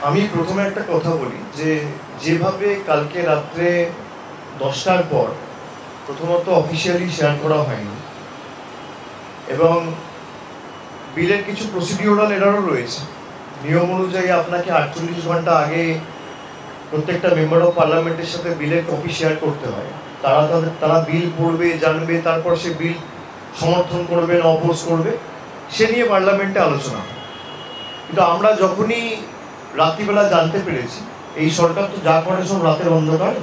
আমি প্রথমে একটা কথা বলি যে যেভাবে কালকে রাত্রে 10টার পর প্রথমত অফিসিয়ালি শেয়ার করা হয়নি এবং বিলের কিছু প্রসিডিউরাল এরারও রয়েছে। নিয়ম অনুযায়ী আপনাকে 48 ঘন্টা আগে প্রত্যেকটা মেম্বার অফ পার্লামেন্টের সাথে বিলের কপি শেয়ার করতে হয়। তারা বিল পড়বে, জানবে, তারপর সে বিল সমর্থন করবে না অপোজ করবে, সে নিয়ে পার্লামেন্টে আলোচনা হয়। কিন্তু আমরা যখনই রাত্রিবেলা জানতে পেরেছি এই সরকার তো যা করে সব রাতের অন্ধকারে,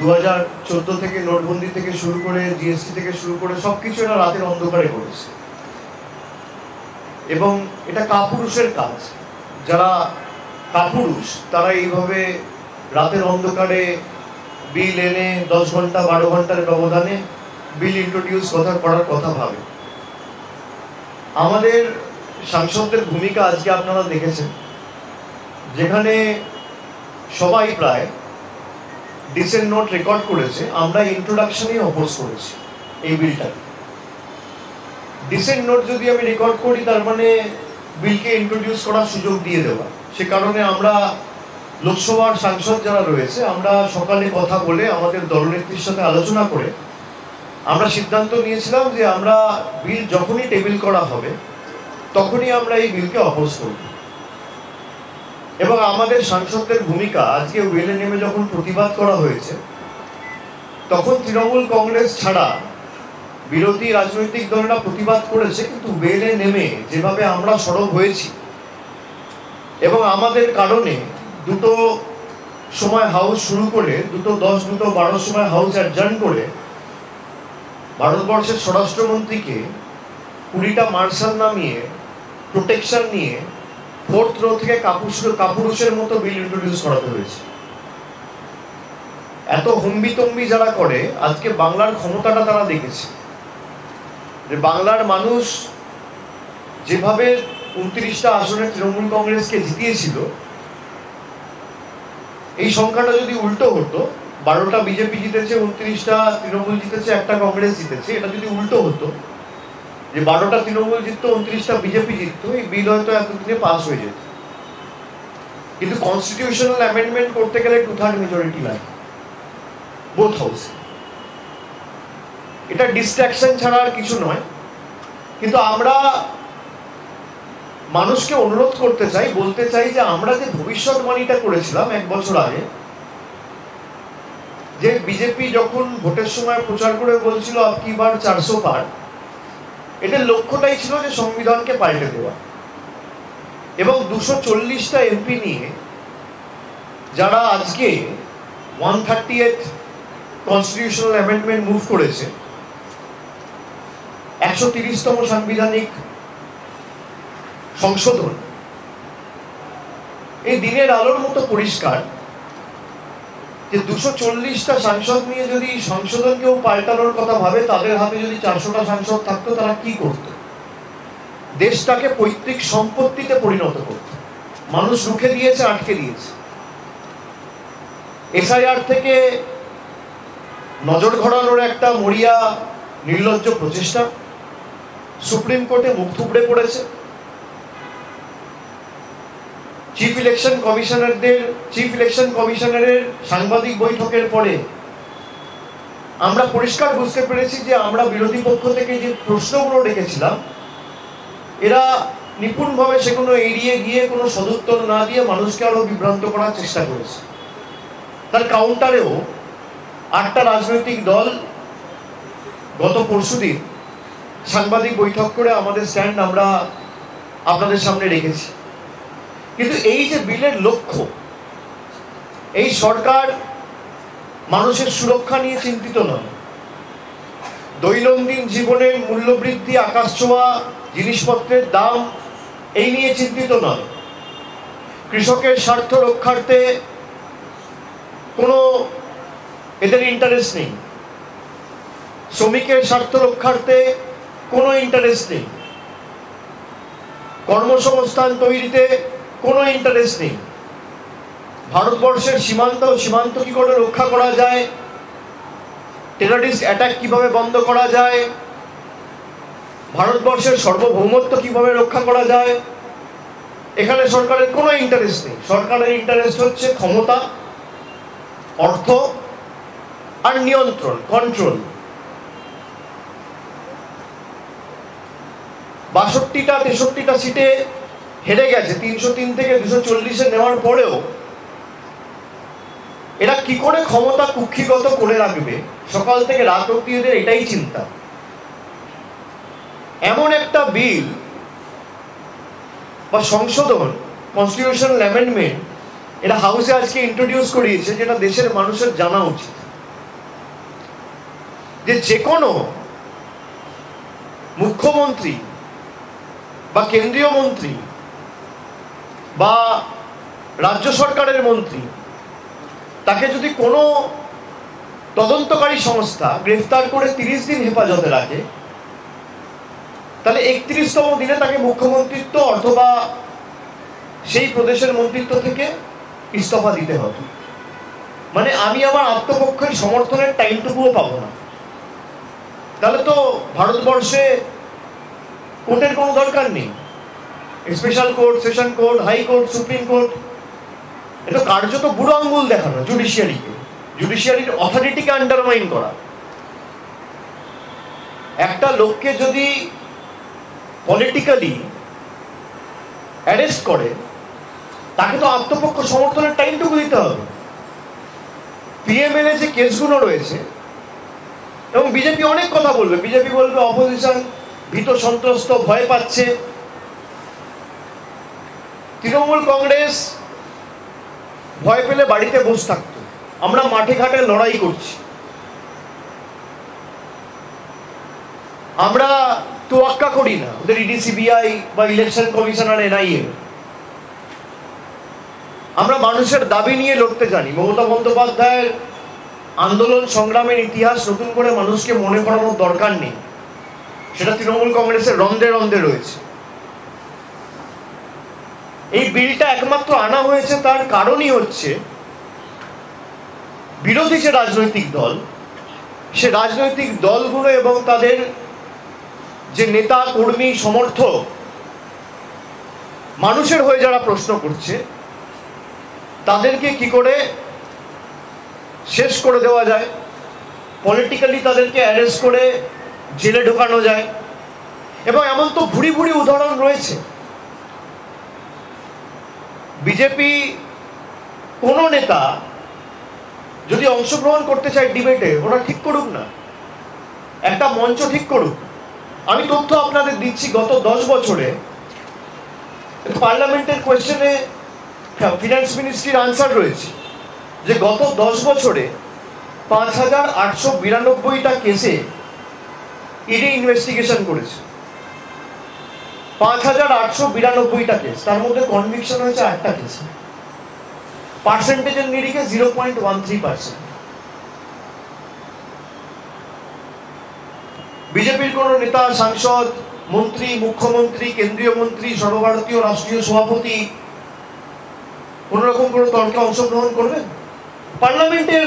2014 থেকে নোটবন্দি থেকে শুরু করে জিএসটি থেকে শুরু করে সব কিছু এরা রাতের অন্ধকারে করেছে এবং এটা কাপুরুষের কাজ। যারা কাপুরুষ তারা এইভাবে রাতের অন্ধকারে বিল এনে 10 ঘন্টা 12 ঘন্টার ব্যবধানে বিল ইন্ট্রোডিউস করার কথা ভাবে। আমাদের সাংসদদের ভূমিকা আজকে আপনারা দেখেছেন, যেখানে সবাই প্রায় ডিসেন্ট নোট রেকর্ড করেছে। আমরা ইন্ট্রোডাকশনেই অপোজ করেছি এই বিলটাকে। ডিসেন্ট নোট যদি আমি রেকর্ড করি তার মানে বিলকে ইন্ট্রোডিউস করার সুযোগ দিয়ে দেওয়া। সে কারণে আমরা লোকসভার সাংসদ যারা রয়েছে আমরা সকালে কথা বলে আমাদের দলনেত্রীর সাথে আলোচনা করে আমরা সিদ্ধান্ত নিয়েছিলাম যে আমরা বিল যখনই টেবিল করা হবে তখনই আমরা এই বিলকে অপোজ করব। এবং আমাদের সাংসদদের ভূমিকা আজকে ওয়েলে নেমে যখন প্রতিবাদ করা হয়েছে তখন তৃণমূল কংগ্রেস ছাড়া বিরোধী রাজনৈতিক দলেরা প্রতিবাদ করেছে, কিন্তু ওয়েলে নেমে যেভাবে আমরা সরব হয়েছি এবং আমাদের কারণে দুটো সময় হাউস শুরু করে 2:10 2:12 সময় হাউস অ্যাডজার্ন করে ভারতবর্ষের স্বরাষ্ট্রমন্ত্রীকে 20টা মার্শাল নামিয়ে প্রোটেকশন নিয়ে 4th রো থেকে কাপুরুষের মতো বিল ইন্ট্রোডিউস করাতে হয়েছে। এত হম্বিতম্বি যারা করে, আজকে বাংলার ক্ষমতাটা তারা দেখেছে যে বাংলার মানুষ যেভাবে 29টা আসনে তৃণমূল কংগ্রেসকে জিতিয়েছিল, এই সংখ্যাটা যদি উল্টো হতো, 12টা বিজেপি জিতেছে, 29টা তৃণমূল জিতেছে, একটা কংগ্রেস জিতেছে, এটা যদি উল্টো হতো যে 12টা তৃণমূল জিততো, 29টা বিজেপি জিততো, এই বিল হয়তো এতদিনে পাস হয়ে যেত। কিন্তু কনস্টিটিউশনাল অ্যামেন্ডমেন্ট করতে গেলে 2/3 মেজরিটি লাগে বোথ হাউসে। এটা ডিস্ট্রাকশন ছাড়া আর কিছু নয়। কিন্তু আমরা মানুষকে অনুরোধ করতে চাই, বলতে চাই যে আমরা যে ভবিষ্যৎবাণীটা করেছিলাম 1 বছর আগে, যে বিজেপি যখন ভোটের সময় প্রচার করে বলছিল আপকি বার 400 পার, এটার লক্ষ্যটাই ছিল যে সংবিধানকে পাল্টে দেওয়া। এবং 240টা এমপি নিয়ে যারা আজকে 130th কনস্টিটিউশনাল অ্যামেন্ডমেন্ট মুভ করেছে, 130তম সাংবিধানিক সংশোধন, এই দিনের আলোর মতো পরিষ্কার যে 240টা সাংসদ নিয়ে যদি সংশোধন কেউ পাল্টানোর কথা ভাবে, তাদের হাতে যদি 400টা সাংসদ থাকতো তারা কি করত? দেশটাকে পৈতৃক সম্পত্তিতে পরিণত করত। মানুষ রুখে দিয়েছে, আটকে দিয়েছে। এসআইআর থেকে নজর ঘোরানোর একটা মরিয়া নির্লজ্জ প্রচেষ্টা, সুপ্রিম কোর্টে মুখ থুবড়ে পড়েছে। চিফ ইলেকশন কমিশনারের সাংবাদিক বৈঠকের পরে আমরা পরিষ্কার বুঝতে পেরেছি যে আমরা বিরোধী পক্ষ থেকে যে প্রশ্নগুলো রেখেছিলাম, এরা নিপুণভাবে সেগুলো এড়িয়ে গিয়ে কোনো সদুত্তর না দিয়ে মানুষকে আরো বিভ্রান্ত করার চেষ্টা করেছে। তার কাউন্টারেও 8টা রাজনৈতিক দল গত পরশুদিন সাংবাদিক বৈঠক করে আমাদের স্ট্যান্ড আমরা আপনাদের সামনে রেখেছি। কিন্তু এই যে বিলের লক্ষ্য, এই সরকার মানুষের সুরক্ষা নিয়ে চিন্তিত নয়, দৈনন্দিন জীবনের মূল্যবৃদ্ধি, আকাশছোঁয়া জিনিসপত্রের দাম এই নিয়ে চিন্তিত নয়, কৃষকের স্বার্থ রক্ষার্থে কোনো এদের ইন্টারেস্ট নেই, শ্রমিকের স্বার্থ রক্ষার্থে কোনো ইন্টারেস্ট নেই, কর্মসংস্থান তৈরিতে কোনো ইন্টারেস্ট নেই, ভারতবর্ষের সীমান্ত কি করে রক্ষা করা যায়, টেররিস্ট অ্যাটাক কিভাবে বন্ধ করা যায়, ভারতবর্ষের সার্বভৌমত্ব কিভাবে রক্ষা করা যায়, এখানে সরকারের কোনো ইন্টারেস্ট নেই। সরকারের ইন্টারেস্ট হচ্ছে ক্ষমতা, অর্থ আর নিয়ন্ত্রণ, কন্ট্রোল। ৬২টা ৬৩টা সিটে হেরে গেছে, ৩০৩ থেকে ২৪০-এ নেওয়ার পরেও এরা কি করে ক্ষমতা কুক্ষিগত করে রাখবে, সকাল থেকে রাত অব্দি এদের এটাই চিন্তা। এমন একটা বিল বা সংশোধন, কনস্টিটিউশনাল অ্যামেন্ডমেন্ট এটা হাউসে আজকে ইন্ট্রোডিউস করিয়েছে, যেটা দেশের মানুষের জানা উচিত। যে কোনো মুখ্যমন্ত্রী বা কেন্দ্রীয় মন্ত্রী বা রাজ্য সরকারের মন্ত্রী, তাকে যদি কোনো তদন্তকারী সংস্থা গ্রেফতার করে ৩০ দিন হেফাজতে রাখে, তাহলে ৩১তম দিনে তাকে মুখ্যমন্ত্রিত্ব অথবা সেই প্রদেশের মন্ত্রিত্ব থেকে ইস্তফা দিতে হবে। মানে আমি আমার আত্মপক্ষের সমর্থনের টাইমটুকুও পাবো না। তাহলে তো ভারতবর্ষে কোর্টের কোনো দরকার নেই। Special court, session court, high court, supreme court, এটা কার্যত বুড়ো আঙ্গুল দেখানো জুডিশিয়ারিকে, জুডিশিয়ারির অথরিটিকে আন্ডারমাইন করা। একটা লোককে যদি পলিটিক্যালি অ্যারেস্ট করে, তাকে তো আত্মপক্ষ সমর্থনের টাইমটুকু দিতে হবে। পিএমএলএ যে কেসগুলো রয়েছে, এবং বিজেপি অনেক কথা বলবে, বিজেপি বলবে অপোজিশন ভীত সন্ত্রস্ত, ভয় পাচ্ছে। তৃণমূল কংগ্রেস ভয় পেলে বাড়িতে বসে থাকতো, আমরা মাঠে ঘাটে লড়াই করছি। আমরা তোয়াক্কা করি না ওদের ইডি, সিবিআই বা ইলেকশন কমিশনার, এনআইএ। আমরা মানুষের দাবি নিয়ে লড়তে জানি। মমতা বন্দ্যোপাধ্যায়ের আন্দোলন সংগ্রামের ইতিহাস নতুন করে মানুষকে মনে করানোর দরকার নেই, সেটা তৃণমূল কংগ্রেসের রন্ধে রন্ধে রয়েছে। এই বিলটা একমাত্র আনা হয়েছে তার কারণই হচ্ছে বিরোধী যে রাজনৈতিক দল, সে রাজনৈতিক দলগুলো এবং তাদের যে নেতা কর্মী সমর্থক, মানুষের হয়ে যারা প্রশ্ন করছে, তাদেরকে কি করে শেষ করে দেওয়া যায়, পলিটিক্যালি তাদেরকে অ্যারেস্ট করে জেলে ঢোকানো যায়। এবং এমন তো ভুরি ভুরি উদাহরণ রয়েছে। বিজেপি কোনো নেতা যদি অংশগ্রহণ করতে চায় ডিবেটে, ওরা ঠিক করুক না, একটা মঞ্চ ঠিক করুক। আমি তথ্য আপনাদের দিচ্ছি, গত 10 বছরে পার্লামেন্টের কোয়েশ্চেনে ফিনান্স মিনিস্ট্রির আনসার রয়েছে যে গত 10 বছরে ৫,৮৯২টা কেসে ইডি ইনভেস্টিগেশন করেছে। ৫,৮৯২টা কেস, তার মধ্যে কনভিকশন হয়েছে 8টা কেসে। পার্সেন্টেজের নিরিখে 0.13%। বিজেপির কোন নেতা, সাংসদ, মন্ত্রী, মুখ্যমন্ত্রী, কেন্দ্রীয় মন্ত্রী, সর্বভারতীয় রাষ্ট্রীয় সভাপতি কোন রকম কোনো তর্কে অংশগ্রহণ করবেন? পার্লামেন্টের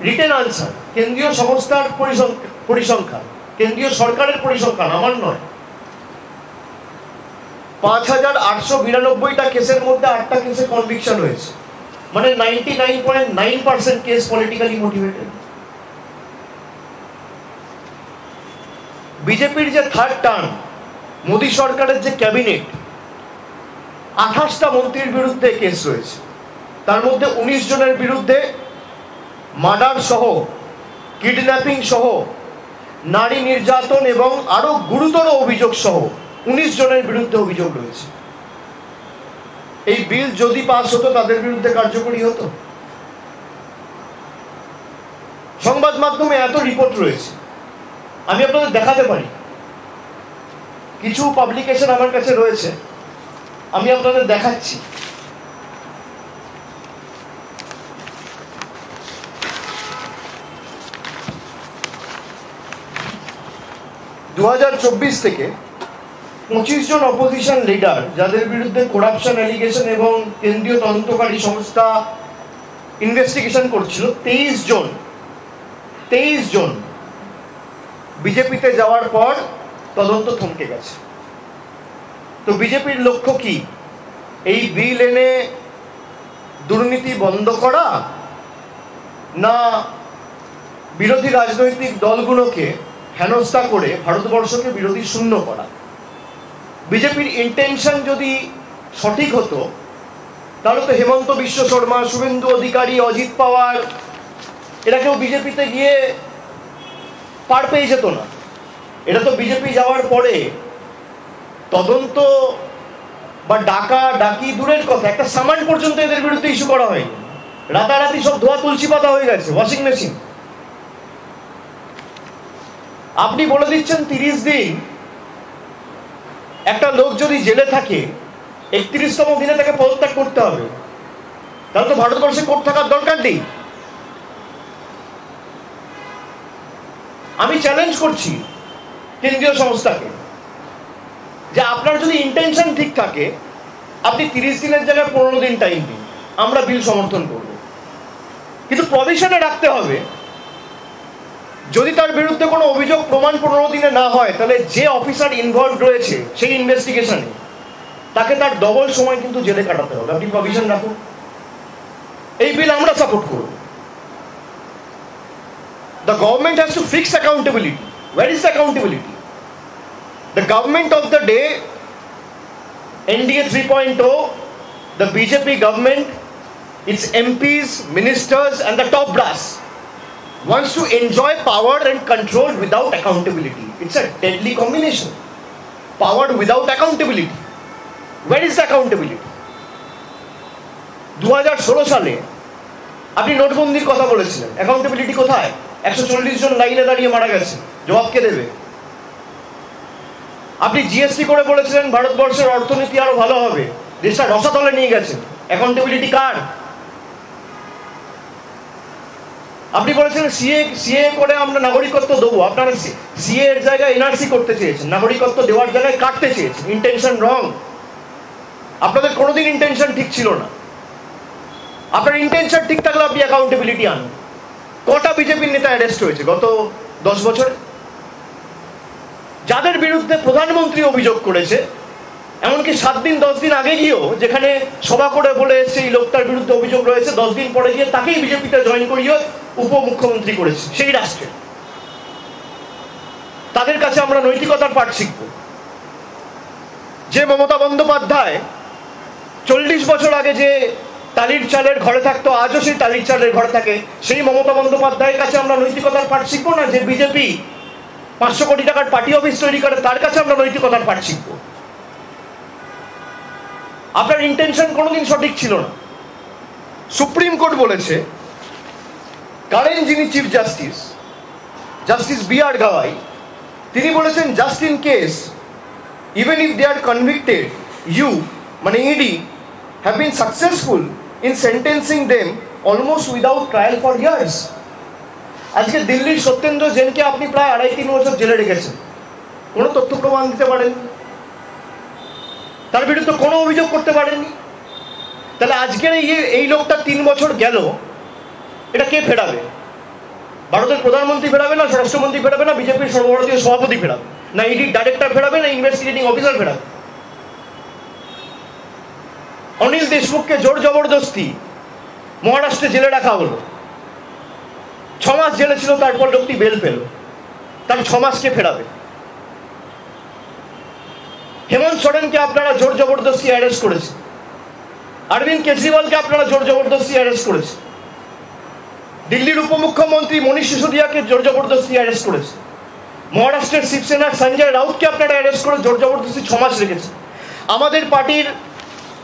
রিটেন আনসার, কেন্দ্রীয় সংস্থার পরিসংখ্যান, কেন্দ্রীয় সরকারের পরিসংখ্যান, আমার নয়। ৫,৮৯২টা কেসের মধ্যে 8টা কেসে কনভিকশন হয়েছে, মানে 99.9% কেস পলিটিক্যালি মোটিভেটেড। বিজেপির যে থার্ড টার্ম, মোদী সরকারের যে ক্যাবিনেট, 28টা মন্ত্রীর বিরুদ্ধে কেস রয়েছে। তার মধ্যে 19 জনের বিরুদ্ধে মার্ডার সহ, কিডন্যাপিং সহ, নারী নির্যাতন এবং আরো গুরুতর অভিযোগ সহ 19 জনের বিরুদ্ধে অভিযোগ রয়েছে। এই বিল যদি পাস হতো, তাদের বিরুদ্ধে কার্যকরী হতো। সংবাদ মাধ্যমে এত রিপোর্ট রয়েছে, আমি আপনাদের দেখাতে পারি। কিছু পাবলিকেশন আমার কাছে রয়েছে, আমি আপনাদের দেখাচ্ছি। থেকে 25 জন অপোজিশন লিডার, যাদের বিরুদ্ধে করাপশন অ্যালিগেশন এবং কেন্দ্রীয় তদন্তকারী সংস্থা ইনভেস্টিগেশন করছিল, 23 জন বিজেপিতে যাওয়ার পর তদন্ত থমকে গেছে। তো বিজেপির লক্ষ্য কি? এই বিল এনে দুর্নীতি বন্ধ করা, না বিরোধী রাজনৈতিক দলগুলোকে হেনস্থা করে ভারতবর্ষকে বিরোধী শূন্য করা? বিজেপির ইন্টেনশন যদি সঠিক হতো তাহলে তো হেমন্ত বিশ্ব শর্মা, শুভেন্দু অধিকারী, অজিত পাওয়ার এরা কেউ বিজেপিতে গিয়ে পার পেয়ে যেত না। এটা তো বিজেপি যাওয়ার পরে তদন্ত বা ডাকা ডাকি দূরের কথা, একটা সামান পর্যন্ত এদের বিরুদ্ধে ইস্যু করা হয়নি। রাতারাতি সব ধোয়া তুলসী পাতা হয়ে গেছে, ওয়াশিং মেশিন। আপনি বলে দিচ্ছেন 30 দিন একটা লোক যদি জেলে থাকে 31তম দিনে তাকে পদত্যাগ করতে হবে, তাহলে তো ভারতবর্ষে কোর্ট থাকার দরকার নেই। আমি চ্যালেঞ্জ করছি কেন্দ্রীয় সংস্থাকে যে আপনার যদি ইন্টেনশন ঠিক থাকে আপনি 30 দিনের জায়গায় 15 দিন টাইম দিন, আমরা বিল সমর্থন করব। কিন্তু প্রভিশনে রাখতে হবে যদি তার বিরুদ্ধে কোনো অভিযোগ প্রমাণ 15 দিনে না হয় তাহলে যে অফিসার ইনভলভ রয়েছে সেই ইনভেস্টিগেশনে তাকে তার ডবল সময় কিন্তু জেলে কাটাতে হবে। আপনি প্রভিশন রাখুন, এই বিল আমরা সাপোর্ট করব। The government has to fix accountability. Where is the accountability? The government of the day, NDA 3.0, the BJP government, its MPs, ministers and the top brass wants to enjoy power and control without accountability. It's a deadly combination. Power without accountability. Where is the accountability? 2016 সালে আপনি নোটবন্দির কথা বলেছিলেন, accountability কোথায়? 140 জন লাইনে দাঁড়িয়ে মারা গেছে, জবাব কে দেবে? আপনি জিএসটি করে বলেছিলেন ভারতবর্ষের অর্থনীতি আরো ভালো হবে, দেশটা রসাতলে নিয়ে গেছেন, অ্যাকাউন্টেবিলিটি কার? আপনি বলেছিলেন সিএ করে আমরা নাগরিকত্ব দেবো, আপনারা সিএ এর জায়গায় এনআরসি করতে চেয়েছেন, নাগরিকত্ব দেওয়ার জায়গায় কাটতে চেয়েছেন। ইন্টেনশন রং। আপনাদের কোনোদিন ইন্টেনশন ঠিক ছিল না। আপনার ইন্টেনশন ঠিক থাকলে আপনি অ্যাকাউন্টেবিলিটি আনুন। কটা বিজেপির নেতা অ্যারেস্ট হয়েছে গত 10 বছরে? যাদের বিরুদ্ধে প্রধানমন্ত্রী অভিযোগ করেছে, এমনকি 7 দিন 10 দিন আগে গিয়েও যেখানে সভা করে বলে এসছে এই লোকটার বিরুদ্ধে অভিযোগ রয়েছে, 10 দিন পরে গিয়ে তাকেই বিজেপিতে জয়েন করিয়ে উপমুখ্যমন্ত্রী করেছে সেই রাষ্ট্রে। তাদের কাছে আমরা নৈতিকতার পাঠ শিখব। যে মমতা বন্দ্যোপাধ্যায় 40 বছর আগে যে টালির চালের ঘরে থাকতো, আজও সেই টালির চালের ঘরে থাকে, সেই মমতা বন্দ্যোপাধ্যায়ের কাছে আমরা নৈতিকতার পাঠ শিখবো না? যে বিজেপি 500 কোটি টাকার পার্টি অফিস তৈরি করে তার কাছে আমরা নৈতিকতার পাঠ শিখবো? আপনার ইন্টেনশন কোনোদিন সঠিক ছিল না। সুপ্রিম কোর্ট বলেছে, কারেন্ট যিনি chief justice, justice B R. Gavai, তিনি বলেছেন just in case even if they are convicted, you মানে ED have been successful in sentencing them almost without trial for years. আজকে দিল্লির সত্যেন্দ্র জেনকে আপনি প্রায় 2.5-3 বছর জেলে রেখেছেন, কোনো তথ্য প্রমাণ দিতে পারেননি, তার বিরুদ্ধে কোনো অভিযোগ করতে পারেননি। তাহলে আজকের এই লোকটা 3 বছর গেল, এটা কে ফেরাবে? ভারতের প্রধানমন্ত্রী ফেরাবে, না স্বরাষ্ট্রমন্ত্রী ফেরাবে, না বিজেপির সর্বভারতীয় সভাপতি ফেরাবে, না ইডির ডাইরেক্টর ফেরাবে, না ইনভেস্টিগেটিং অফিসার ফেরাবে? অনিল দেশমুখকে জোর জবরদস্তি মহারাষ্ট্রে জেলে রাখা হলো, 6 মাস জেলে ছিল, তারপর লোকটি বেল পেল, তার 6 মাসকে ফেরাবে। হেমন্ত সোরেনকে আপনারা জোর জবরদস্তি অ্যারেস্ট করেছে, অরবিন্দ কেজরিওয়ালকে আপনারা জোর জবরদস্তি অ্যারেস্ট করেছে, দিল্লির উপমুখ্যমন্ত্রী মনীষ সিসোদিয়াকে জোর জবরদস্তি অ্যারেস্ট করেছে, মহারাষ্ট্রের শিবসেনার সঞ্জয় রাউতকে আপনারা অ্যারেস্ট করে জোর জবরদস্তি 6 মাস রেখেছে। আমাদের পার্টির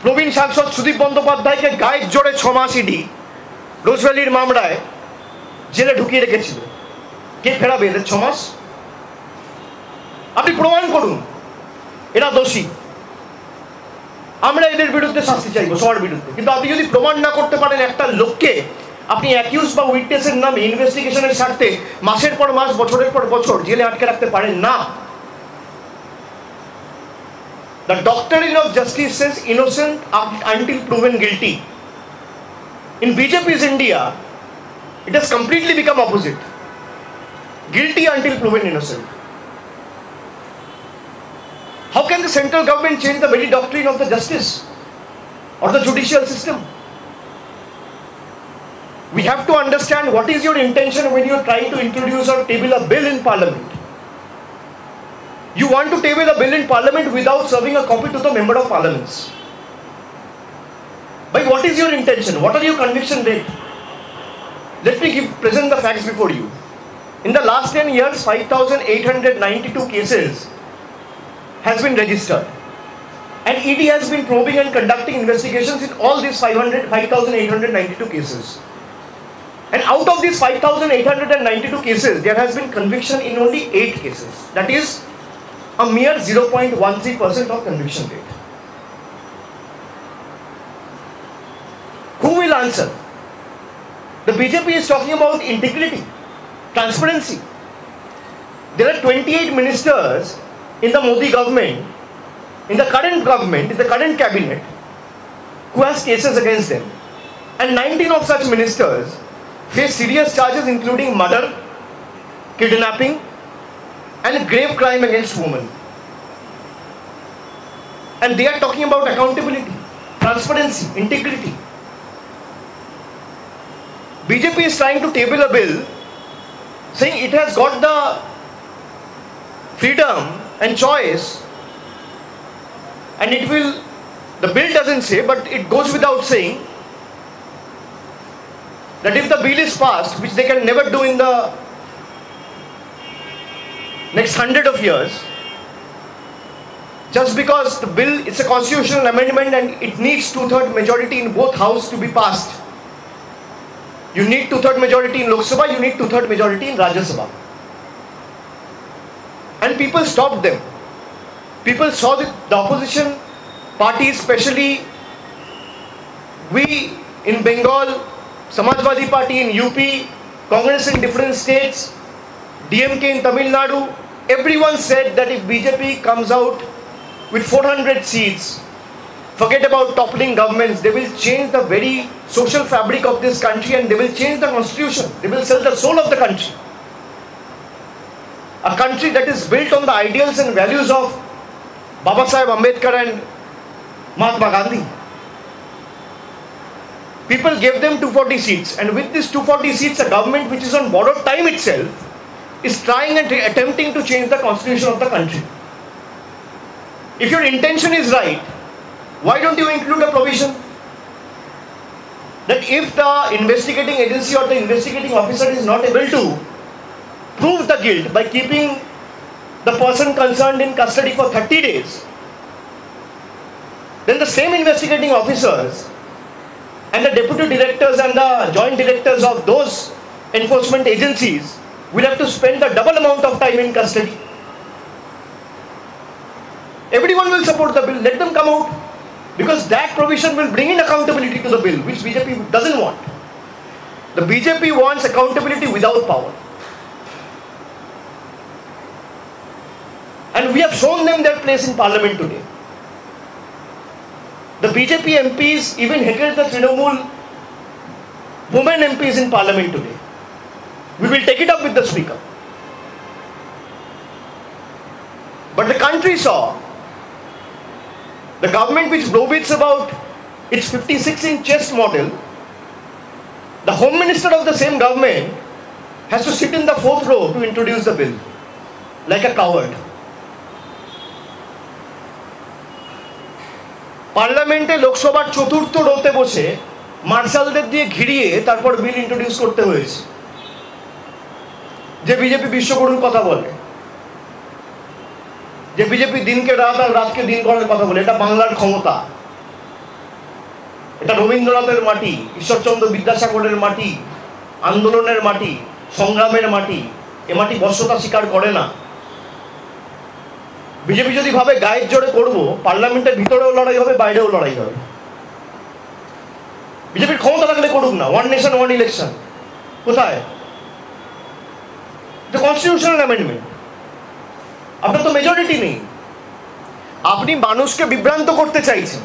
প্রবীণ সাংসদ সুদীপ বন্দ্যোপাধ্যায়কে গায়ের জোরে 6 মাস ইডি রোজভ্যালির মামলায় জেলে ঢুকিয়ে রেখেছিল। কে ফেরাবে এদের 6 মাস? আপনি প্রমাণ করুন এরা দোষী, আমরা এদের বিরুদ্ধে শাস্তি চাইবো, সবার বিরুদ্ধে। কিন্তু আপনি যদি প্রমাণ না করতে পারেন একটা লোককে, আপনি অ্যাকিউজ বা উইটনেসের নামে ইনভেস্টিগেশনের স্বার্থে মাসের পর মাস, বছরের পর বছর জেলে আটকে রাখতে পারেন না। The doctrine of justice says innocent until proven guilty. In BJP's India, it has completely become opposite. Guilty until proven innocent. How can the central government change the very doctrine of the justice? or the judicial system. We have to understand what is your intention when you are trying to introduce or table a bill in Parliament. You want to table a bill in Parliament without serving a copy to the Member of Parliaments. But what is your intention? What are your conviction rate? Let me present the facts before you. In the last 10 years, 5,892 cases has been registered. And ED has been probing and conducting investigations in all these 5,892 cases. And out of these 5,892 cases, there has been conviction in only 8 cases. That is a mere 0.13% of conviction rate. Who will answer? The BJP is talking about integrity, transparency. There are 28 ministers in the Modi government, in the current cabinet, who has cases against them. And 19 of such ministers face serious charges including murder, kidnapping, and grave crime against women. And they are talking about accountability, transparency, integrity. BJP is trying to table a bill saying it has got the freedom and choice, and it will, the bill doesn't say, but it goes without saying, that if the bill is passed, which they can never do in the next 100 of years, just because the bill is a constitutional amendment and it needs 2/3 majority in both houses to be passed. You need 2/3 majority in Lok Sabha, you need 2/3 majority in Rajya Sabha. And people stopped them. People saw the opposition parties, especially we in Bengal, Samajwadi Party in UP, Congress in different states, DMK in Tamil Nadu, everyone said that if BJP comes out with 400 seats, forget about toppling governments, they will change the very social fabric of this country and they will change the constitution. They will sell the soul of the country. A country that is built on the ideals and values of Babasaheb Ambedkar and Mahatma Gandhi. People gave them 240 seats, and with these 240 seats, a government which is on borrowed time itself is trying and attempting to change the constitution of the country. If your intention is right, why don't you include a provision that if the investigating agency or the investigating officer is not able to prove the guilt by keeping the person concerned in custody for 30 days, then the same investigating officers and the deputy directors and the joint directors of those enforcement agencies will have to spend the double amount of time in custody. Everyone will support the bill, let them come out, because that provision will bring in accountability to the bill, which BJP doesn't want. The BJP wants accountability without power. And we have shown them their place in Parliament today. The BJP MPs even hated the Trinamool women MPs in Parliament today. We will take it up with the Speaker. But the country saw the government which browbeats about its 56-inch chest model, the Home Minister of the same government has to sit in the 4th row to introduce the bill, like a coward. পার্লামেন্টে লোকসভার চতুর্থ রোতে বসে মার্শালদের দিয়ে ঘিরিয়ে তারপর বিল introduce করতে হয়েছে, যে BJP বিশ্বগুরুর কথা বলে, যে বিজেপি দিনকে রাত আর রাতকে দিন করার কথা বলে। এটা বাংলার ক্ষমতা, এটা রবীন্দ্রনাথের মাটি, ঈশ্বরচন্দ্র বিদ্যাসাগরের মাটি, আন্দোলনের মাটি, সংগ্রামের মাটি। এ মাটি বর্ষতা স্বীকার করে না। বিজেপি যদি ভাবে গায়ের জোরে করবো, পার্লামেন্টের ভিতরেও লড়াই হবে, বাইরেও লড়াই হবে। বিজেপির ক্ষমতা থাকলে করুক না, ওয়ান নেশন ওয়ান ইলেকশন। কোথায়? এটা কনস্টিটিউশনাল অ্যামেন্ডমেন্ট। আপনার তো মেজরিটি নেই, আপনি মানুষকে বিভ্রান্ত করতে চাইছেন।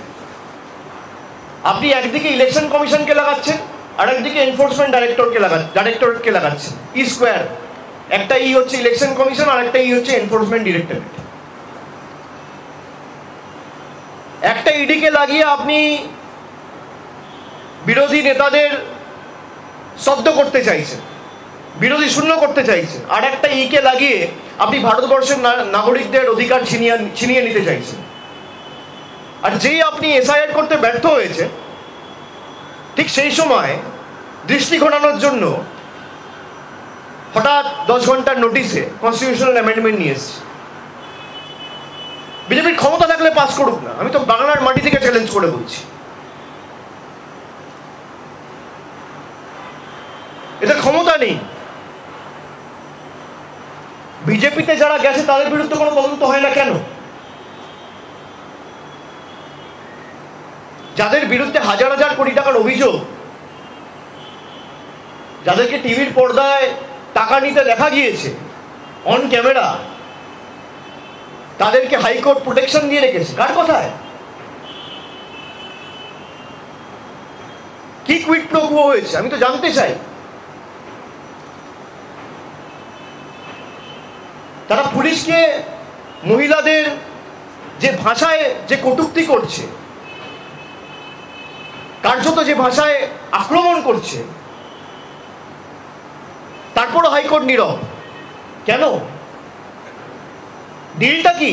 আপনি একদিকে ইলেকশন কমিশনকে লাগাচ্ছেন, আর একদিকে এনফোর্সমেন্ট ডাইরেক্টরেটকে লাগাচ্ছেন। ই স্কোয়ার, একটা ই হচ্ছে ইলেকশন কমিশন, আর একটা ই হচ্ছে এনফোর্সমেন্ট ডিরেক্টরেট। একটা ইডিকে লাগিয়ে আপনি বিরোধী নেতাদের স্তব্ধ করতে চাইছেন, বিরোধী শূন্য করতে চাইছেন, আর একটা ইকে লাগিয়ে আপনি ভারতবর্ষের নাগরিকদের অধিকার ছিনিয়ে নিতে চাইছেন। আর যেই আপনি এসআইআর করতে ব্যর্থ হয়েছে, ঠিক সেই সময় দৃষ্টি ঘোরানোর জন্য হঠাৎ 10 ঘন্টার নোটিশে কনস্টিটিউশনাল অ্যামেন্ডমেন্ট নিয়ে এসছে। বিজেপির ক্ষমতা থাকলে পাস করুক না, আমি তো বাংলার মাটি থেকে চ্যালেঞ্জ করে বলছি। এদের ক্ষমতা নেই। বিজেপিতে যারা গেছে তাদের বিরুদ্ধে কোনো তদন্ত হয় না কেন? যাদের বিরুদ্ধে হাজার হাজার কোটি টাকার অভিযোগ, যাদেরকে টিভির পর্দায় টাকা নিতে দেখা গিয়েছে অন ক্যামেরা, তাদেরকে হাইকোর্ট প্রোটেকশন দিয়ে রেখেছে। কার কথায়? কি কুইড প্রো কো হয়েছে আমি তো জানতে চাই। তারা পুলিশকে মহিলাদের যে ভাষায় যে কটূক্তি করছে, কার্যত যে ভাষায় আক্রমণ করছে, তারপরও হাইকোর্ট নীরব কেন? ডিলটা কি?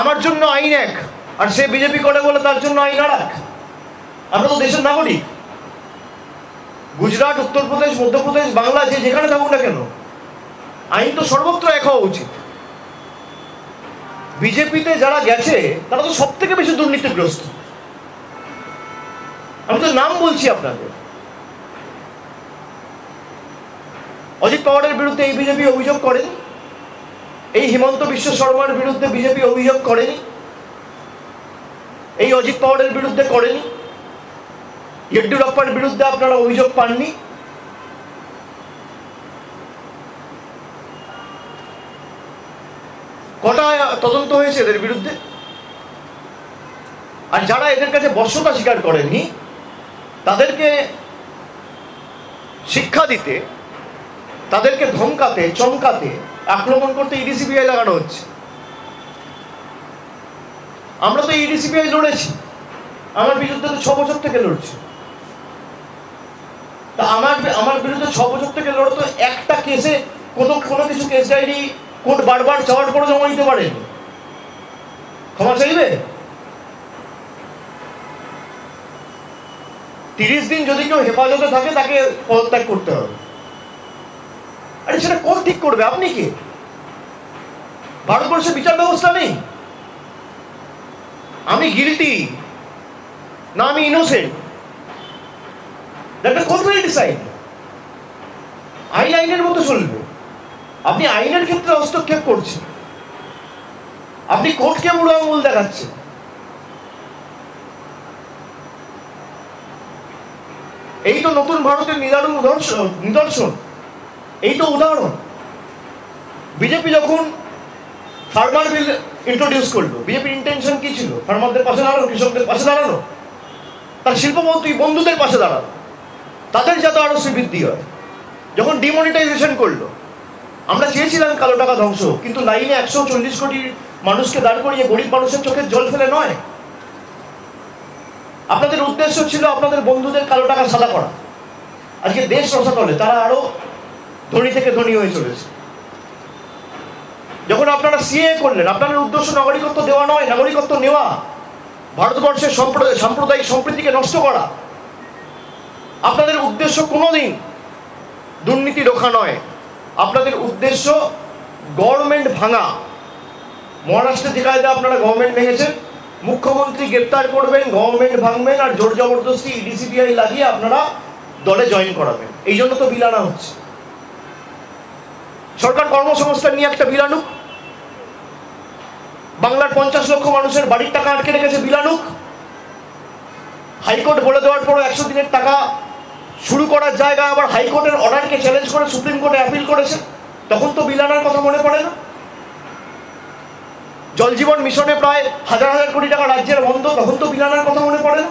আমার জন্য আইন এক, আর সে বিজেপি করে বলে তার জন্য আইন আর এক। আমরা তো দেশের নাগরিক। গুজরাট, উত্তরপ্রদেশ, মধ্যপ্রদেশ, বাংলা, যে যেখানে থাকুক না কেন, আইন তো সর্বত্র এক হওয়া উচিত। বিজেপিতে যারা গেছে তারা তো সব থেকে বেশি দুর্নীতিগ্রস্ত। আমি তো নাম বলছি আপনাদের। অজিত পাওয়ারের বিরুদ্ধে এই বিজেপি অভিযোগ করেনি, এই হিমন্ত বিশ্ব শর্মার বিরুদ্ধে বিজেপি অভিযোগ করেনি, এই অজিত পাওয়ারের বিরুদ্ধে করেনি, ইয়েড্ডুরাপ্পার বিরুদ্ধে আপনারা অভিযোগ পাননি। কটা তদন্ত হয়েছে এদের বিরুদ্ধে? আর যারা এদের কাছে বশ্যতা স্বীকার করেননি তাদেরকে শিক্ষা দিতে, তাদেরকে ধমকাতে, চমকাতে, আক্রমণ করতে ইডি সিবিআই লাগানো হচ্ছে। আমরা তো ইডি সিবিআই লড়েছি, আমার বিরুদ্ধে তো 6 বছর থেকে লড়ছে। তা আমার বিরুদ্ধে 6 বছর থেকে লড়ে তো একটা কেসে কোনো কিছু কেস ডায়েরি কোর্ট বারবার চাওয়ার পরে জমা দিতে পারেন, ক্ষমা চাইবে? 30 দিন যদি কেউ হেফাজতে থাকে তাকে পদত্যাগ করতে হবে। আরে সেটা কোন ঠিক করবে? আপনি কি? ভারতবর্ষে বিচার ব্যবস্থা নেই? আমি গিলটি না আমি innocent, that court will decide. আইন আইনের মতো চলবে। আপনি আইনের ক্ষেত্রে হস্তক্ষেপ করছেন, আপনি কোর্টকে বুড়ো আঙুল দেখাচ্ছেন। এই তো নতুন ভারতের নিদর্শন, এই তো উদাহরণ। বিজেপি যখন ফার্মার বিল ইন্ট্রোডিউস করলো, বিজেপির ইন্টেনশন কি ছিল? ফার্মারদের পাশে দাঁড়ানো, কৃষকদের পাশে দাঁড়ানো, তার শিল্পমন্ত্রী বন্ধুদের পাশে দাঁড়ানো, তাদের যাতে আরো বৃদ্ধি হয়। যখন ডিমনিটাইজেশন করলো, আমরা চেয়েছিলাম কালো টাকা ধ্বংস, কিন্তু লাইনে 140 কোটি মানুষকে দাঁড় করিয়ে গরিব মানুষের চোখের জল ফেলে নয়। আপনাদের উদ্দেশ্য ছিল আপনাদের বন্ধুদের কালো টাকা সাদা করা। আজকে দেশ রসাতলে তারা আরো ধনী থেকে ধনী হয়ে চলেছে। যখন আপনারা সিএ করলেন, আপনাদের উদ্দেশ্য নাগরিকত্ব দেওয়া নয়, নাগরিকত্ব নেওয়া, ভারতবর্ষের সাম্প্রদায়িক সম্প্রীতিকে নষ্ট করা। আপনাদের উদ্দেশ্য কোনোদিন দুর্নীতি রোখা নয়, আপনাদের উদ্দেশ্য গভর্নমেন্ট ভাঙা। মহারাষ্ট্রে যে কায়দা আপনারা গভর্নমেন্ট ভেঙেছেন, মুখ্যমন্ত্রী গ্রেপ্তার করবেন, গভর্নমেন্ট ভাঙবেন, আর জোর জবরদস্তি ইডি সিবিআই লাগিয়ে আপনারা দলে জয়েন করাবেন। এই জন্য তো বিল আনা হচ্ছে। সরকার কর্মসংস্থান নিয়ে একটা বিল আনুক, বাংলার 50 লক্ষ মানুষের বাড়ির টাকা আটকে রেখেছে, বিল আনুক। হাইকোর্ট বলে দেওয়ার পরও 100 দিনের টাকা শুরু করার জায়গায় আবার হাইকোর্টের অর্ডারকে চ্যালেঞ্জ করে সুপ্রিম কোর্টে অ্যাপিল করেছে, তখন তো বিল আনার কথা মনে পড়ে না। জল জীবন মিশনে প্রায় হাজার হাজার কোটি টাকা রাজ্যের বন্ধ, তখন তো বিল আনার কথা মনে পড়ে না।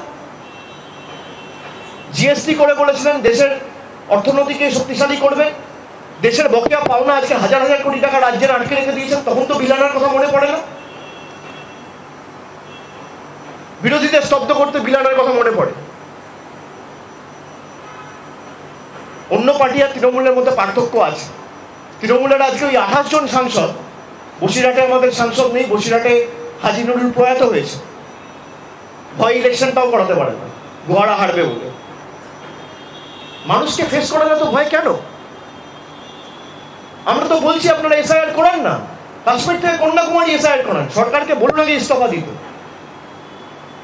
জিএসটি করে বলেছিলেন দেশের অর্থনীতিকে শক্তিশালী করবে, দেশের বকেয়া পাওনা আজকে হাজার হাজার কোটি টাকা রাজ্যের আটকে রেখে দিয়েছেন, তখন তো বিলানার কথা মনে পড়ে না। বিরোধীদের স্তব্ধ করতে বিলানার কথা মনে পড়ে। অন্য পার্টি আর তৃণমূলের মধ্যে পার্থক্য আছে। তৃণমূলের আজকে ওই 28 জন সাংসদ, বসিরহাটে আমাদের সাংসদ নেই, বসিরহাটে হাজি নুরুল প্রয়াত হয়েছে, ভয় ইলেকশনটাও করাতে পারে না, গোহারা হারবে বলে। মানুষকে ফেস করা না তো ভয় কেন? আমরা তো বলছি আপনারা এসআইআর করান না, কাশ্মীর থেকে কন্যাকুমারী এসআইআর করান, সরকারকে বলুন আগে ইস্তফা দিতে।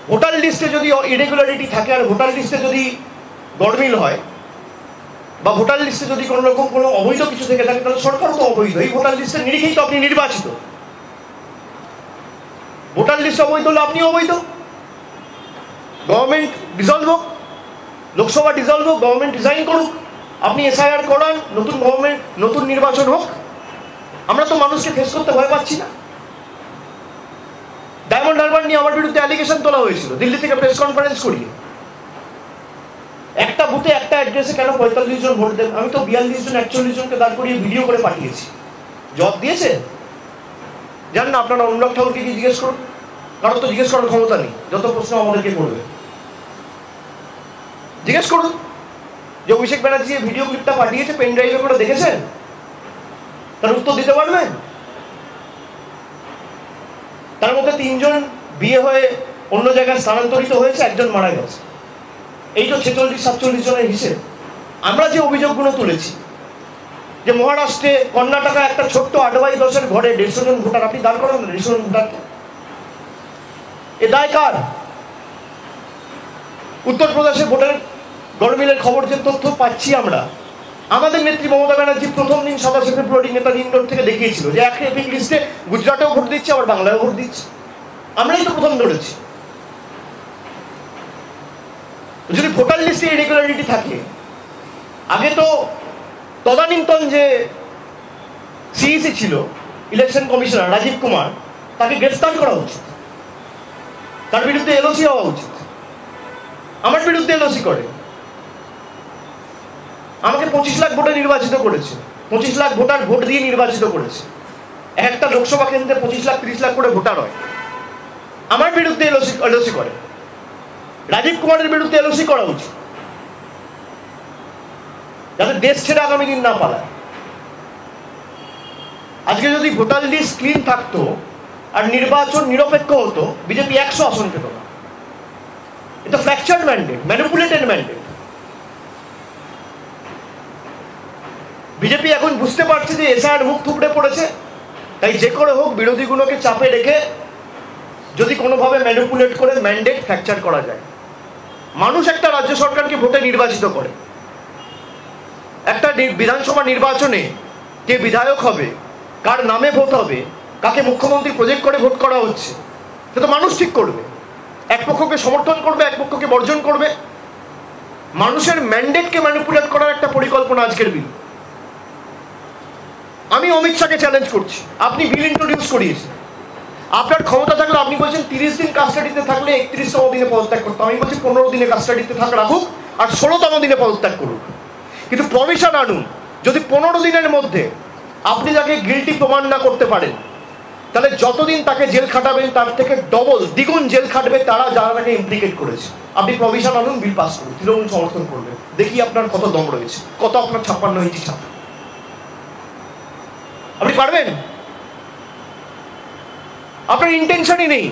ভোটার লিস্টে যদি ইরেগুলারিটি থাকে আর ভোটার লিস্টে যদি গড়মিল হয় বা ভোটার লিস্টে যদি কোনো রকম কোনো অবৈধ কিছু থেকে থাকে, তাহলে সরকারও তো অবৈধ। এই ভোটার লিস্টের নিরিখেই তো আপনি নির্বাচিত। ভোটার লিস্ট অবৈধ হলে আপনি অবৈধ। গভর্নমেন্ট ডিসলভ হোক, লোকসভা ডিসলভ হোক, গভর্নমেন্ট রিজাইন করুক, আপনি এসআইআর করান, নতুন গভর্নমেন্ট, নতুন নির্বাচন হোক। আমরা তো মানুষকে ফেস করতে ভয় পাচ্ছি না। ডায়মন্ড হারবার নিয়ে আমার বিরুদ্ধে অ্যালিগেশন তোলা হয়েছিল দিল্লি থেকে প্রেস কনফারেন্স করিয়ে। একটা বুথে একটা অ্যাড্রেসে কেন 45 জন ভোট দেন? আমি তো 42 জন 41 জনকে দাঁড় করিয়ে ভিডিও করে পাঠিয়েছি। জবাব দিয়েছে? জান না, আপনারা অনুরাগ ঠাকুরকে কি জিজ্ঞেস করুন, কারণ তো জিজ্ঞেস করার ক্ষমতা নেই। যত প্রশ্ন আমাদেরকে করবে জিজ্ঞেস করুন যে অভিষেক ব্যানার্জি ভিডিও ক্লিপটা পাঠিয়েছে, পেন ড্রাইভে করে দেখেছেন? তার উত্তর দিতে পারবেন? তার মধ্যে 3 জন বিয়ে হয়ে অন্য জায়গায় স্থানান্তরিত হয়েছে, 1 জন মারা গেছে। এই তো 46-47 জনের হিসেব। আমরা যে অভিযোগগুলো তুলেছি যে মহারাষ্ট্রে, কর্ণাটকা একটা ছোট্ট 8/10 ঘরে 150 জন ভোটার, আপনি দাঁড় করেন 150 জন ভোটারকে, এ দায় কার? উত্তরপ্রদেশে ভোটের গড়মিলের খবর যে তথ্য পাচ্ছি আমরা, আমাদের নেত্রী মমতা ব্যানার্জি প্রথম দিন 27 ফেব্রুয়ারি নেতাজি ইন্ডোর থেকে দেখিয়েছিল যে এক এপিক লিস্টে গুজরাটেও ভোট দিচ্ছে, আবার বাংলায়ও ভোট দিচ্ছে। আমরাই তো প্রথম ধরেছি। যদি ভোটার লিস্টে ইরেগুলারিটি থাকে, আগে তো তদানীন্তন যে সিইসি ছিল, ইলেকশন কমিশনার রাজীব কুমার, তাকে গ্রেফতার করা উচিত, তার বিরুদ্ধে এলওসি হওয়া উচিত। আমার বিরুদ্ধে এলওসি করে, আমাকে 25 লাখ ভোটে নির্বাচিত করেছে, 25 লাখ ভোটার ভোট দিয়ে নির্বাচিত করেছে। একটা লোকসভা কেন্দ্রে 25 লাখ 30 লাখ করে ভোটার হয়। আমার বিরুদ্ধে এলওসি করে, রাজীব কুমারের বিরুদ্ধে এলওসি করা উচিত, যাতে দেশ ছেড়ে আগামী দিন না পালায়। আজকে যদি ভোটার লিস্ট ক্লিন থাকতো আর নির্বাচন নিরপেক্ষ হতো, বিজেপি 100 আসন পেত না। এটা fractured mandate, manipulated mandate. BJP এখন বুঝতে পারছে যে এসআইআর মুখ থুবড়ে পড়েছে, তাই যে করে হোক বিরোধীগুলোকে চাপে রেখে যদি কোনোভাবে ম্যানিপুলেট করে ম্যান্ডেট ফ্র্যাকচার করা যায়। মানুষ একটা রাজ্য সরকারকে ভোটে নির্বাচিত করে। একটা বিধানসভা নির্বাচনে কে বিধায়ক হবে, কার নামে ভোট হবে, কাকে মুখ্যমন্ত্রী প্রজেক্ট করে ভোট করা হচ্ছে, সে তো মানুষ ঠিক করবে। এক পক্ষকে সমর্থন করবে, এক পক্ষকে বর্জন করবে। মানুষের ম্যান্ডেটকে ম্যানিপুলেট করার একটা পরিকল্পনা আজকের বিল। আমি অমিত শাহকে চ্যালেঞ্জ করছি, আপনি বিল ইন্ট্রোডিউস করিয়েছেন, আপনার ক্ষমতা থাকলে আপনি বলছেন 30 দিন কাস্টাডিতে থাকলে 31তম দিনে পদত্যাগ করতে। আমি বলছি 15 দিনে কাস্টাডিতে রাখুক আর 16তম দিনে পদত্যাগ করুক, কিন্তু প্রভিশন আনুন। যদি 15 দিনের মধ্যে আপনি তাকে গিল্টি প্রমাণ না করতে পারেন, তাহলে যতদিন তাকে জেল খাটাবেন তার থেকে ডবল দ্বিগুণ জেল খাটবে তারা যারা তাকে ইমপ্লিকেট করেছে। আপনি প্রভিশন আনুন, বিল পাস করুন, তৃণমূল সমর্থন করবে। দেখি আপনার কত দম রয়েছে, কত আপনার 56 ইঞ্চি ছাপ। আপনি পারবেন? আপনার ইন্টেনশনই নেই।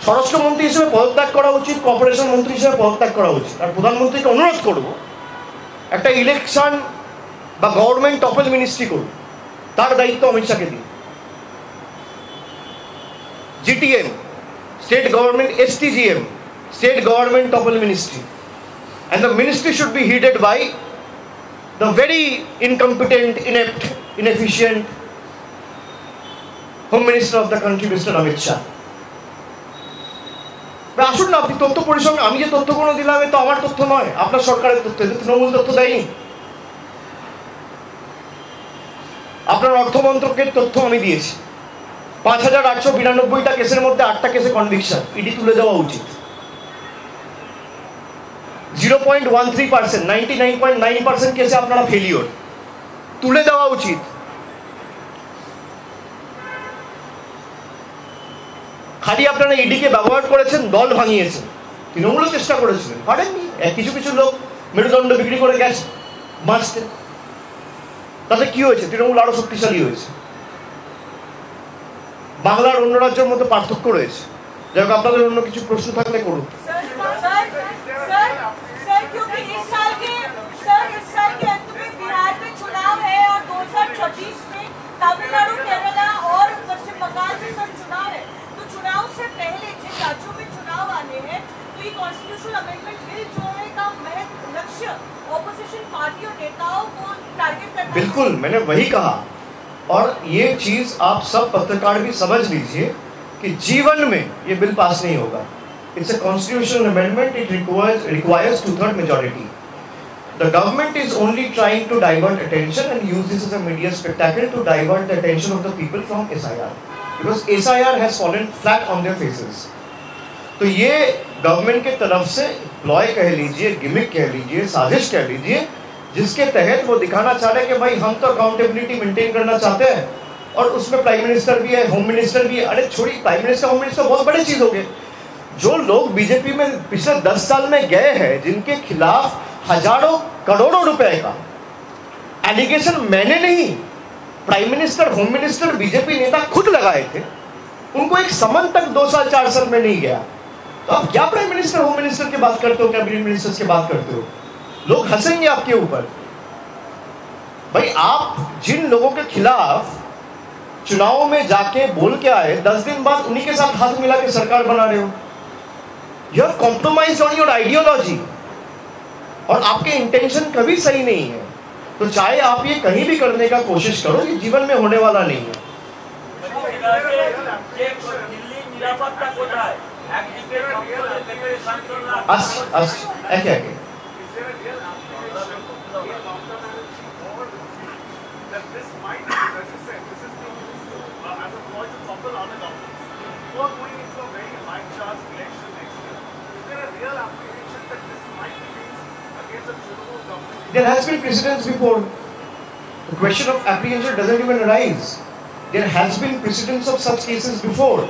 স্বরাষ্ট্রমন্ত্রী হিসেবে পদত্যাগ করা উচিত, কর্পোরেশন মন্ত্রী হিসেবে পদত্যাগ করা উচিত। আর প্রধানমন্ত্রীকে অনুরোধ করব, একটা ইলেকশন বা গভর্নমেন্ট টপল মিনিস্ট্রি করুন, তার দায়িত্ব অমিত শাহকে দিন। GTM, state government, STGM, state government topple ministry, and the ministry should be headed by the very incompetent, inept, inefficient Home Minister of the country, Mr. Amit Shah. আসুন না, আপনি তথ্য পরিসংখ্যান, আমি যে তথ্যগুলো দিলাম তো আমার তথ্য নয়, আপনার সরকারের তথ্য, তৃণমূল তথ্য দেয়নি। আপনার অর্থমন্ত্রকের তথ্য আমি দিয়েছি। 5892টা কেসের মধ্যে 8টা কেসে কনভিকশন, ইডি তুলে দেওয়া উচিত। 0.13%, 99.9% কেসে আপনারা ফেলিওর। তুলে দেওয়া উচিত। খালি আপনারা ইডিকে ব্যবহার করেছেন, দল ভাঙিয়েছেন। তৃণমূলও চেষ্টা করেছিলেন, পারেননি। কিছু কিছু লোক মেরুদণ্ড বিক্রি করে গেছে বাঁচতে। তাতে কি হয়েছে? তৃণমূল আরো শক্তিশালী হয়েছে। বাংলার অন্য রাজ্যের মধ্যে পার্থক্য রয়েছে। যাই হোক, আপনাদের অন্য কিছু প্রশ্ন থাকলে করুন। तमिलनाडु, केरला और पश्चिम बंगाल में सब चुनाव है, तो चुनाव से पहले जिन राज्यों में चुनाव आने हैं, तो ये कॉन्स्टिट्यूशनल अमेंडमेंट बिल जो है का महज लक्ष्य ऑपोजिशन पार्टी और नेताओं को टारगेट करना। बिल्कुल, मैंने वही कहा। और ये चीज आप सब पत्रकार भी समझ लीजिए कि जीवन में ये बिल पास नहीं होगा। It's a constitutional amendment, it requires 2/3 majority. The government is only trying to divert attention and use this as a media spectacle to divert the attention of the people from SIR, because SIR has fallen flat on their faces. तो ये government के तरफ से ploy कह लीजिए, gimmick कह लीजिए, साजिश कह लीजिए, जिसके तहत वो दिखाना चाह रहे हैं कि भाई हम तो अकाउंटेबिलिटी मेंटेन करना चाहते हैं और उसमें प्राइम मिनिस्टर भी है, होम मिनिस्टर भी है। अरे छोड़िए, प्राइम मिनिस्टर होम मिनिस्टर बहुत बड़ी चीज हो गई। जो लोग बीजेपी में पिछले 10 साल में गए हैं, जिनके खिलाफ हजारों करोड़ों रुपए का एलिगेशन मैंने नहीं, prime minister, home minister, BJP नेता खुद लगाए थे, उनको एक समन तक 2 साल 4 साल में नहीं गया। तो आप क्या प्राइम मिनिस्टर, होम मिनिस्टर की बात करते हो, कैबिनेट मिनिस्टर्स की बात करते हो? लोग हंसेंगे आपके ऊपर। भाई, आप जिन लोगों के खिलाफ चुनाव में जाके बोल के आए, 10 दिन बाद उन्हीं के साथ हाथ मिला के सरकार बना रहे हो। You have compromised on your ideology, और आपके इंटेंशन कभी सही नहीं है। तो चाहे आप ये कहीं भी करने का कोशिश करो, ये जीवन में होने वाला नहीं है। There has been precedents before. The question of apprehension doesn't even arise. There has been precedents of such cases before.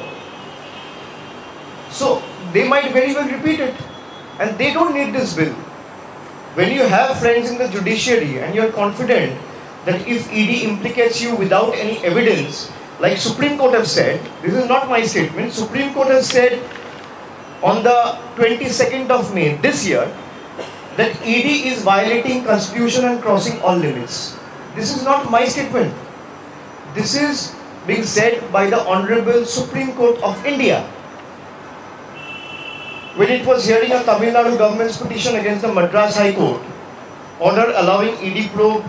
So they might very well repeat it, and they don't need this bill. When you have friends in the judiciary and you're confident that if ED implicates you without any evidence, like Supreme Court have said, this is not my statement, Supreme Court has said on the 22nd of May this year, that ED is violating constitution and crossing all limits. This is not my statement. This is being said by the Honorable Supreme Court of India when it was hearing a Tamil Nadu government's petition against the Madras High Court order allowing ED probe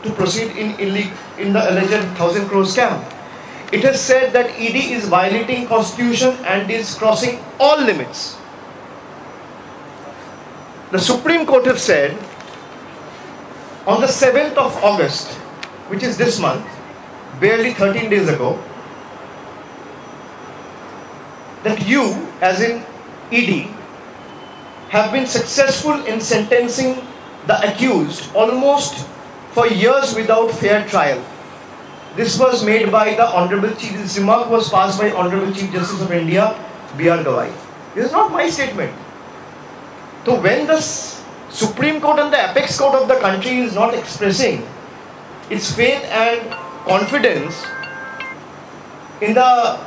to proceed in the alleged 1,000 crore scam. It has said that ED is violating constitution and is crossing all limits. The Supreme Court have said on the 7th of August, which is this month, barely 13 days ago, that you, as in ED, have been successful in sentencing the accused almost for years without fair trial. This was made by the Honorable Chief, this remark was passed by Honorable Chief Justice of India, B.R. Gawai. This is not my statement. So when the Supreme Court and the apex court of the country is not expressing its faith and confidence in the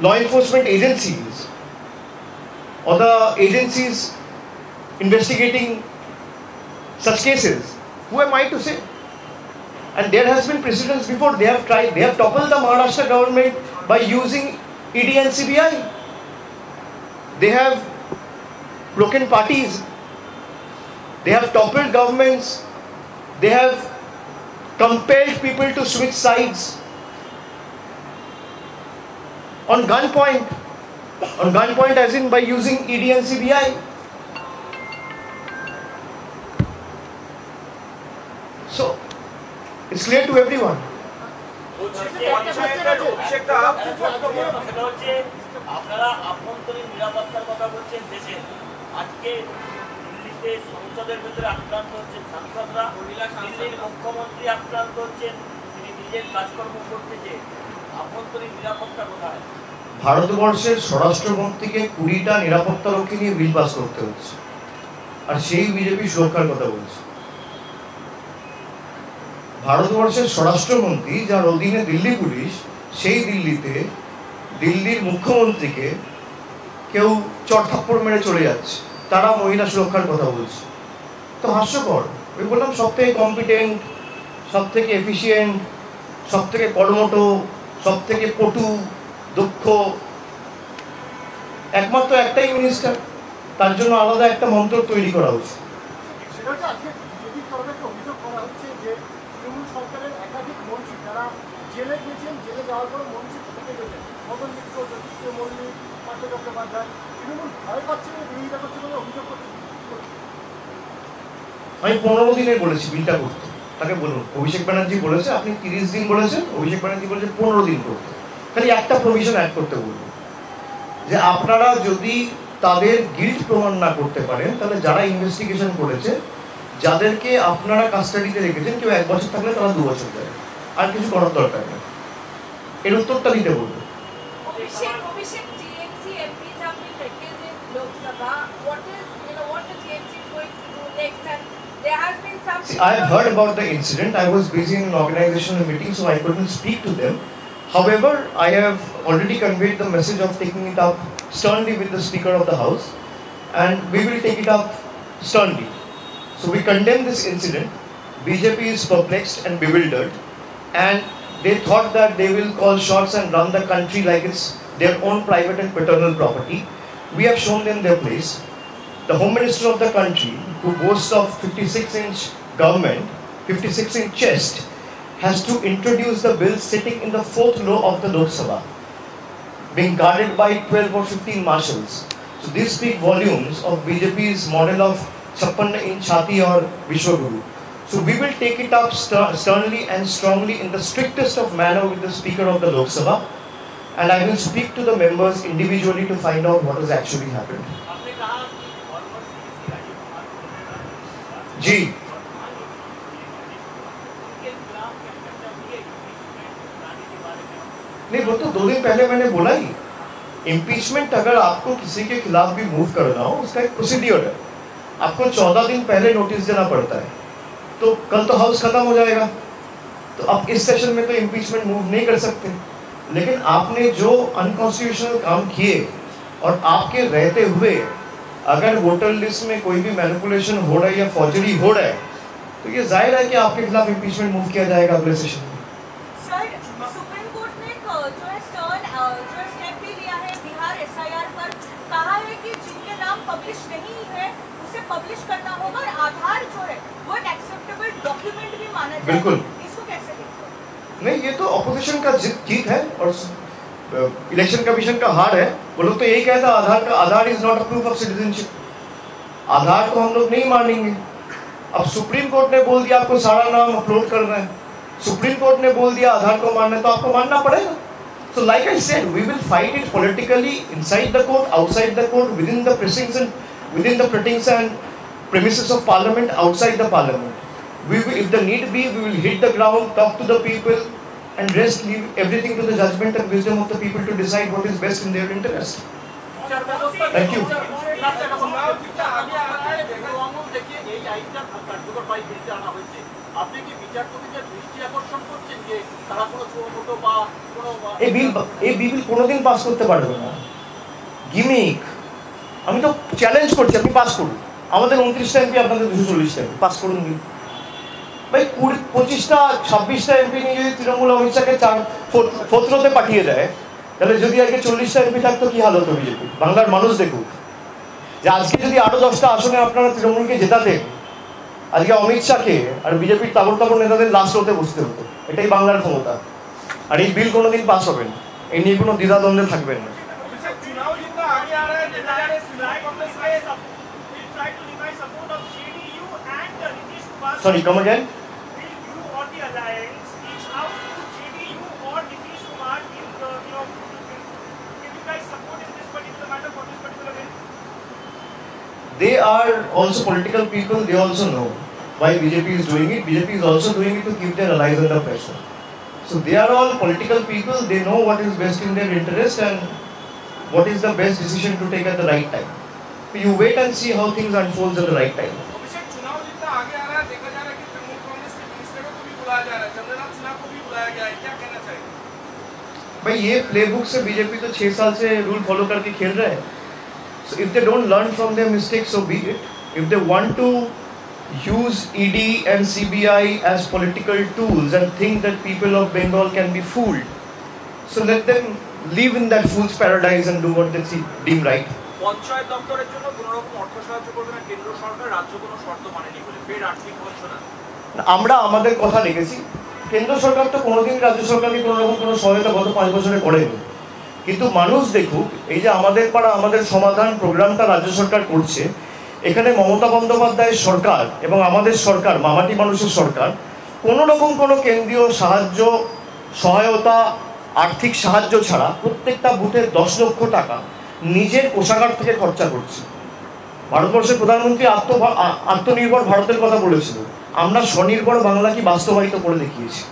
law enforcement agencies or the agencies investigating such cases, who am I to say? And there has been precedents before. They have tried, they have toppled the Maharashtra government by using ED and CBI. They have broken parties, they have toppled governments, they have compelled people to switch sides on gunpoint as in by using ED and CBI. So it's clear to everyone. আপনারা আভ্যন্তরীণ নিরাপত্তার কথা বলছেন দেশে, আজকে যে সংসদের ভিতরে আক্রান্ত হচ্ছেন সাংসদরা, দিল্লির মুখ্যমন্ত্রী আক্রান্ত হচ্ছেন, তিনি নিজের কাজকর্ম করতে যে আভ্যন্তরীণ নিরাপত্তা কোথায়? ভারতবর্ষের স্বরাষ্ট্রমন্ত্রীকে 20টা নিরাপত্তারক্ষী নিয়ে বিল পাস করতে হচ্ছে, আর সেই বিজেপি সুরক্ষার কথা বলছে। ভারতবর্ষের স্বরাষ্ট্রমন্ত্রী, যার অধীনে দিল্লি পুলিশ, সেই দিল্লিতে দিল্লির মুখ্যমন্ত্রীকে কেউ চড়থাপ্পড় মেরে চলে যাচ্ছে, তারা মহিলা সুরক্ষার কথা বলছে। তো হাস্যকর। আমি বললাম সব থেকে কম্পিটেন্ট, সব থেকে এফিসিয়েন্ট, সব থেকে কর্মঠ, সব থেকে পটু, দক্ষ একমাত্র একটাই মিনিস্টার, তার জন্য আলাদা একটা মন্ত্র তৈরি করা উচিত। সেটা হচ্ছে আজকে বিজেপির তরফে একটা অভিযোগ করা হচ্ছে যে তৃণমূল সরকারের একাধিক মন্ত্রী যারা জেলে গেছেন, জেলে যাওয়ার পর মন্ত্রী থেকে গেছেন, মদন মিত্র, জ্যোতিষ মল্লিক, পার্থ চট্টোপাধ্যায়, তৃণমূল ভয় পাচ্ছে বলে বিরোধিতা করছে বলে অভিযোগ করছে। আমি 15 দিনে বলেছি বিলটা করতে, তাকে বলুন। অভিষেক ব্যানার্জি বলেছে আপনি 30 দিন বলেছেন, অভিষেক ব্যানার্জি বলেছে 15 দিন করতে। খালি একটা প্রভিশন অ্যাড করতে বলবো, যে আপনারা যদি তাদের গিল্ট প্রমাণ না করতে পারেন, তাহলে যারা ইনভেস্টিগেশন করেছে, যাদেরকে আপনারা কাস্টাডিতে রেখেছেন, কেউ 1 বছর থাকলে তারা 2 বছর দেয়, আর কিছু করার দরকার নেই। এর উত্তরটা দিতে বলবো। Abhishek, TMC MPs have been vacant in Lok Sabha. What the TMC is going to do next? And there has been some. See, I have heard about the incident. I was busy in an organizational meeting, so I couldn't speak to them. However, I have already conveyed the message of taking it up sternly with the Speaker of the House, and we will take it up sternly. So we condemn this incident. BJP is perplexed and bewildered, and they thought that they will call shots and run the country like it's their own private and paternal property. We have shown them their place. The Home Minister of the country, who boasts of 56-inch government, 56-inch chest, has to introduce the bill sitting in the 4th row of the Lok Sabha, being guarded by 12 or 15 marshals. So these speak volumes of BJP's model of Chappanna in Chhati or Vishwaguru. So we will take it up sternly and strongly in the strictest of manner with the Speaker of the Lok Sabha, and I will speak to the members individually to find out what has actually happened. आपने कहा कि farmer CSC Rajiv Kumar ji, के खिलाफ चर्चा हुई है impeachment कराने के बारे में? नहीं वो तो 2 दिन पहले मैंने बोला ही। इम्पीचमेंट अगर आपको किसी के खिलाफ भी मूव करना हो, उसका एक प्रोसीड्योर है। आपको 14 दिन पहले नोटिस देना पड़ता है। तो कल तो हाउस खत्म हो जाएगा, तो अब इस सेशन में तो इम्पीचमेंट मूव नहीं कर सकते। लेकिन आपने जो अनकॉन्स्टिट्यूशनल काम किए, और आपके रहते हुए अगर वोटर लिस्ट में कोई भी मैनिपुलेशन हो रहा है या फॉर्जरी हो रहा है, तो ये जाहिर है कि आपके खिलाफ इम्पीचमेंट मूव किया जाएगा अगले सेशन में। सर, सुप्रीम कोर्ट ने जो है स्टेप भी लिया है बिहार SIR पर, कहा है कि जिनके नाम पब्लिश नहीं है उसे पब्लिश करना होगा, और आधार जो है वो एक एक्सेप्टेबल डॉक्यूमेंट भी माना जाएगा। बिल्कुल। इसको कैसे देखते हैं? नहीं, ये तो ऑपोजिशन का जीत है और इलेक्शन कमीशन का हार है। वो लोग तो यही कहता Aadhaar is not a proof of citizenship. Aadhaar को हम लोग नहीं मानेंगे। अब सुप्रीम कोर्ट ने बोल दिया आपको सारा नाम अपलोड करना है, सुप्रीम कोर्ट ने बोल दिया आधार को मानना है, तो आपको मानना पड़ेगा। So like I said, we will fight it politically inside the court, outside the court, within the precincts and premises of parliament, outside the parliament. We will, if the need be, we will hit the ground, talk to the people, and rest leave everything to the judgment and wisdom of the people to decide what is best in their interest. Thank you. এই বিল কোনোদিন pass করতে পারবে না, gimmick. আমি তো challenge করছি, আপনি pass করুন। আমাদের 29টা এমপি, আপনাদের 240টা এমপি, পাস করুন বিল। ভাই 25টা 26টা এমপি নিয়ে যদি তৃণমূল অমিত শাহকে 4th রোতে পাঠিয়ে দেয়, তাহলে যদি আজকে 40টা এমপি থাকতো কি হাল হতো বিজেপি? বাংলার মানুষ দেখুক যে আজকে যদি আরো 10টা আসনে আপনারা তৃণমূলকে জেতাতেন, আজকে অমিত শাহকে আর বিজেপির তাবড় নেতাদের লাস্ট রোতে বসতে হতো। এটাই বাংলার ক্ষমতা। আর এই বিল কোনোদিন পাস হবে না, এই নিয়ে কোনো দ্বিধাদ্বন্দ্বে থাকবেন না। Sorry, come again? Will you or the alliance reach out to JDU or Nitish Kumar in give you guys support in this particular matter for this particular bill? they are also political people, they also know why BJP is doing it. BJP is also doing it to keep their allies under pressure. So they are all political people, they know what is best in their interest and what is the best decision to take at the right time. So you wait and see how things unfold at the right time. अभिषेक, चुनाव जितना आगे आ रहा है देखा जा रहा है कि तृणमूल कांग्रेस के मिनिस्टरों को भी बुलाया जा रहा है, चंद्रनाथ सिन्हा को भी बुलाया गया है, क्या कहना चाहिए? भाई ये प्लेबुक से बीजेपी तो 6 साल से रूल फॉलो करके खेल रहे हैं. So if they don't learn from their mistakes, so be it. If they want to use ED and CBI as political tools and think that people of Bengal can be fooled, so let them live in that fool's paradise and do what they deem right. Panchayat দপ্তরের জন্য কোনো রকম অর্থ সাহায্য করবে না কেন্দ্র সরকার, রাজ্য কোনো শর্ত মানেনি বলে ফের আর্থিক বঞ্চনা। আমরা আমাদের কথা রেখেছি, কেন্দ্র সরকার তো কোনোদিন রাজ্য সরকারকে কোনো রকম কোনো সহায়তা গত 5 বছরে করেনি, কিন্তু মানুষ দেখুক এই যে আমাদের পাড়া আমাদের সমাধান প্রোগ্রামটা রাজ্য সরকার করছে, এখানে মমতা বন্দ্যোপাধ্যায়ের সরকার এবং আমাদের সরকার মামাটি মানুষের সরকার কোনো রকম কোনো কেন্দ্রীয় সাহায্য সহায়তা আর্থিক সাহায্য ছাড়া প্রত্যেকটা বুথে 10 লক্ষ টাকা নিজের কোষাগার থেকে খরচা করছে। ভারতবর্ষের প্রধানমন্ত্রী আত্মনির্ভর ভারতের কথা বলেছিল, আমরা স্বনির্ভর বাংলা কি বাস্তবায়িত করে দেখিয়েছি।